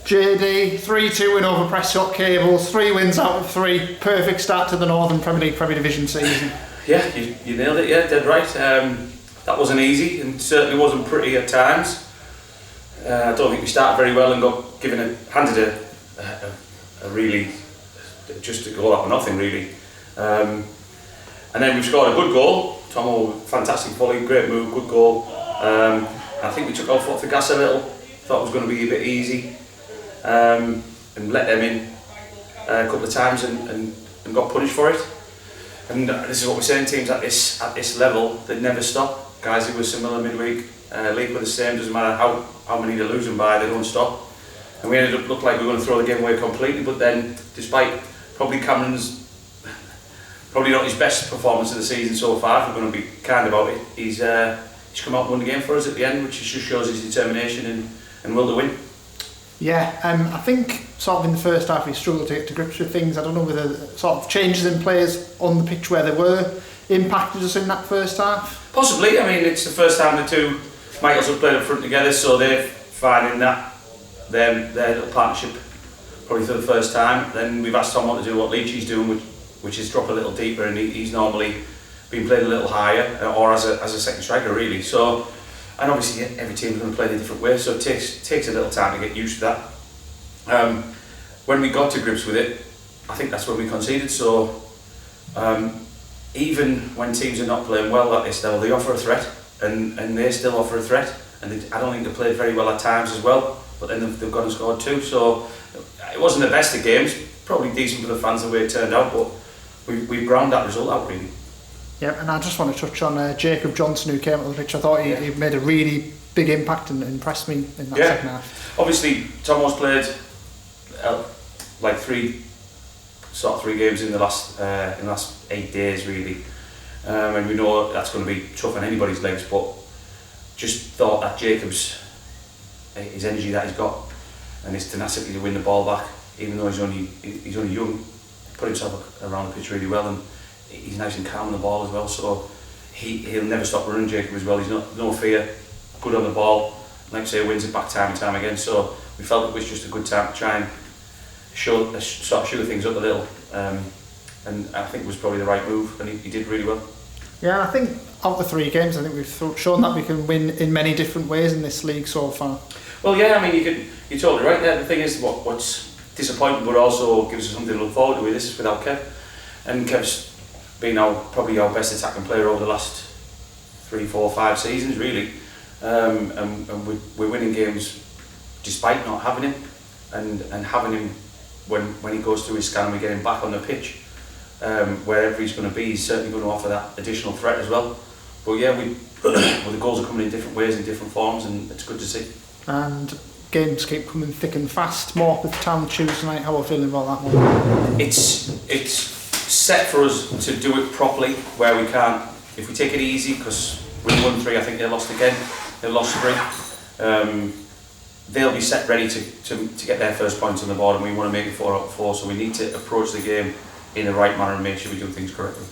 JD, 3-2 win over Prescott Cables, 3 wins out of 3. Perfect start to the Northern Premier League Premier Division season. Yeah, you nailed it, yeah, dead right. That wasn't easy and certainly wasn't pretty at times. I don't think we started very well and got handed a really, just a goal out of nothing really. And then we scored a good goal. Tomo, fantastic volley, great move, good goal. I think we took our foot off the gas a little, thought it was going to be a bit easy. And let them in a couple of times and got punished for it. And this is what we're saying, teams at this level, they never stop. Guys who were similar midweek, league were the same, doesn't matter how many they're losing by, they don't stop. And we ended up looking like we were going to throw the game away completely, but then despite probably Cameron's probably not his best performance of the season so far, if we're going to be kind about it, he's come out and won the game for us at the end, which just shows his determination and will to win. Yeah, I think sort of in the first half we struggled to get to grips with things. I don't know whether sort of changes in players on the pitch where they were impacted us in that first half. Possibly. I mean, it's the first time the two Michaels have played up front together, so they're finding that their little partnership probably for the first time. Then we've asked Tom what to do what Leachy's doing, which is drop a little deeper, and he's normally been played a little higher, or as a second striker really. So. And obviously every team's going to play in a different way, so it takes a little time to get used to that. When we got to grips with it, I think that's when we conceded. So even when teams are not playing well at this level, they offer a threat, and they still offer a threat. And I don't think they played very well at times as well, but then they've gone and scored 2. So it wasn't the best of games, probably decent for the fans the way it turned out, but we ground that result out really. Yeah, and I just want to touch on Jacob Johnson, who came on the pitch. I thought he made a really big impact and impressed me in that second half. Obviously, Tomo's played like 3 games in the last 8 days really, and we know that's going to be tough on anybody's legs. But just thought that his energy that he's got and his tenacity to win the ball back, even though he's only young, put himself around the pitch really well, and he's nice and calm on the ball as well, so he'll never stop running. Jacob as well, he's no fear, good on the ball, like I say, wins it back time and time again. So we felt it was just a good time to try and show things up a little, and I think it was probably the right move, and he did really well. Yeah, I think out of the 3 games, I think we've shown that we can win in many different ways in this league so far. Well, yeah, I mean you're totally right there. The thing is, what's disappointing but also gives us something to look forward to. This is without Kev, and Kev's been probably our best attacking player over the last 3, 4, 5 seasons really, and we're winning games despite not having him, and having him when he goes through his scan and we get him back on the pitch, wherever he's going to be, he's certainly going to offer that additional threat as well. But yeah, the goals are coming in different ways, in different forms, and it's good to see. And games keep coming thick and fast. More with Town Tuesday night. How are you feeling about that one? It's set for us to do it properly where we can. If we take it easy, because we won 3, I think they lost again. They lost 3. They'll be set ready to get their first points on the board, and we want to make it 4 out of 4. So we need to approach the game in the right manner and make sure we do things correctly.